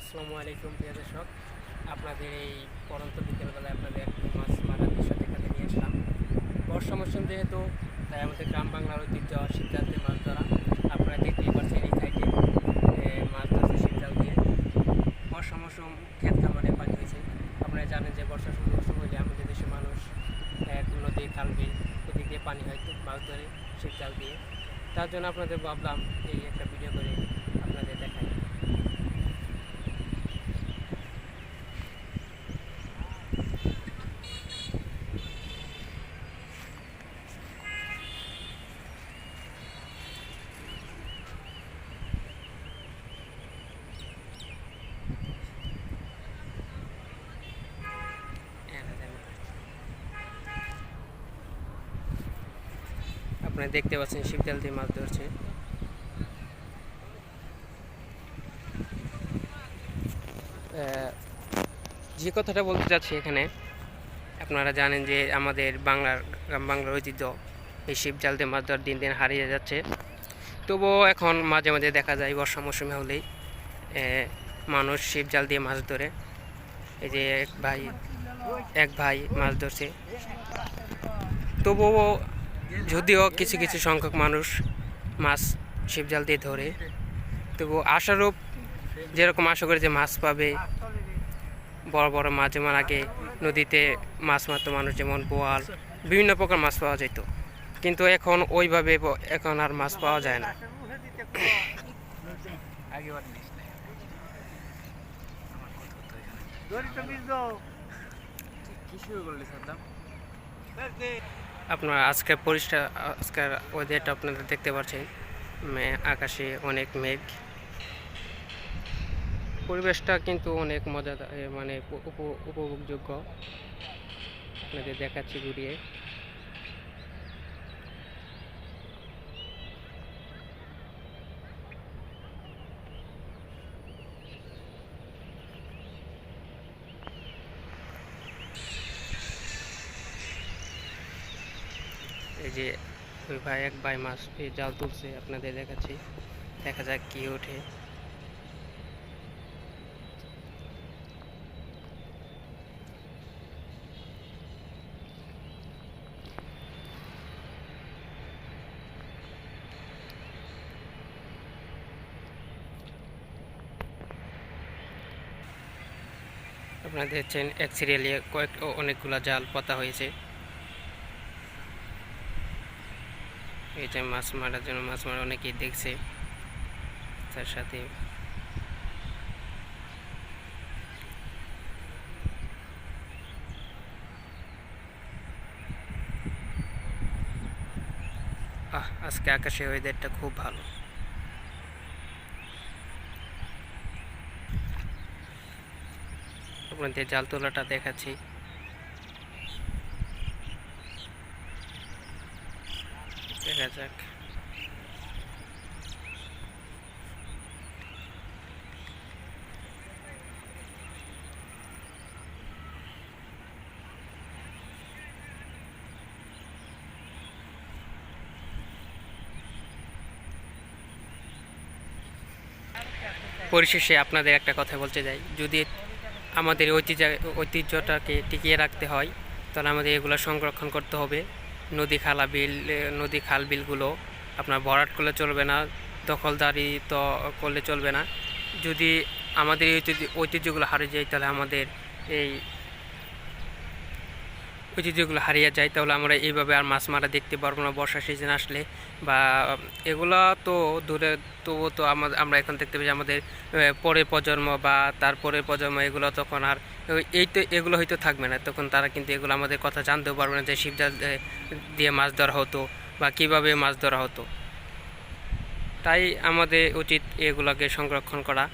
আসসালামু আলাইকুম প্রিয় দর্শক, আপনাদের এই পড়ন্ত বিকেলবেলায় আপনাদের একটু মাছ মারার দৃশ্য দেখাতে নিয়ে আসলাম। বর্ষা মৌসুম যেহেতু, তাই আমাদের গ্রাম বাংলার ঐতিহ্য শীতকালতে মাছ ধরা। আপনারা দেখতেই পাচ্ছেন এই সাইডে মাছ ধরছে শীতকাল দিয়ে। বর্ষা মৌসুম ক্ষেত খামারে পানি হয়েছে। আপনারা জানেন যে বর্ষা মৌসুম হলে আমাদের দেশের মানুষ নদী খাল বিল ওদিক দিয়ে পানি হয় মাছ ধরে শীতকাল দিয়ে। তার জন্য আপনাদের ভাবলাম এই একটা ভিডিও করে আপনাদের দেখাই। আপনারা দেখতে পাচ্ছেন শীতকাল দিয়ে মাছ ধরছে। যে কথাটা বলতে চাচ্ছি এখানে, আপনারা জানেন যে আমাদের গ্রাম বাংলার ঐতিহ্য এই শিব জাল দিয়ে মাছ ধরার দিন দিন হারিয়ে যাচ্ছে। তবুও এখন মাঝে মাঝে দেখা যায় বর্ষা মৌসুমে হলেই মানুষ শিব জাল দিয়ে মাছ ধরে। এই যে এক ভাই মাছ ধরছে। তবুও যদিও কিছু কিছু সংখ্যক মানুষ মাছ শিব জাল দিয়ে ধরে, তবু আশারূপ যেরকম আশা করে যে মাছ পাবে, বড় বড় মাছ যেমন আগে নদীতে মাছ মারতো মানুষ, যেমন বোয়াল, বিভিন্ন প্রকার মাছ পাওয়া যেত, কিন্তু এখন ওইভাবে এখন আর মাছ পাওয়া যায় না। আপনারা আজকের ওয়েদারটা আপনারা দেখতে পাচ্ছেন, আকাশে অনেক মেঘ। পরিবেশটা কিন্তু অনেক মজাদার, মানে উপভোগযোগ্য। আপনাদের দেখাচ্ছি ঘুরিয়ে। এই যে এক ভাই মাছ জাল তুলছে, আপনাদের দেখাচ্ছি, দেখা যাক কি ওঠে। আপনারা দেখছেন এক সিরিয়ালে অনেকগুলা জাল পাতা হয়েছে। এই যে মাছ মারার জন্য, মাছ মারা অনেকেই দেখছে। তার সাথে আজকে আকাশে ওয়েদারটা খুব ভালো। আপনাদের জাল তোলাটা দেখাচ্ছি। দেখা যাক। পরিশেষে আপনাদের একটা কথা বলতে চাই, যদি আমাদের ঐতিহ্যটাকে টিকিয়ে রাখতে হয়, তাহলে আমাদের এগুলো সংরক্ষণ করতে হবে। নদী খাল বিলগুলো আপনার ভরাট করলে চলবে না, দখলদারি তো করলে চলবে না। যদি আমাদের ঐতিহ্যগুলো হারিয়ে যায়, তাহলে আমাদের এই ঐতিহ্যগুলো হারিয়ে যায়, তাহলে আমরা এইভাবে আর মাছ মারা দেখতে পারবো না বর্ষা সিজন আসলে। বা এগুলো তো দূরে, তবুও তো আমরা এখন দেখতে পাই আমাদের পরের প্রজন্ম বা তারপরের প্রজন্ম এগুলো তখন আর এগুলো হয়তো থাকবে না, তখন তারা কিন্তু এগুলো আমাদের কথা জানতেও পারবে না যে শিবজাল দিয়ে মাছ ধরা হতো বা কীভাবে মাছ ধরা হতো। তাই আমাদের উচিত এগুলোকে সংরক্ষণ করা।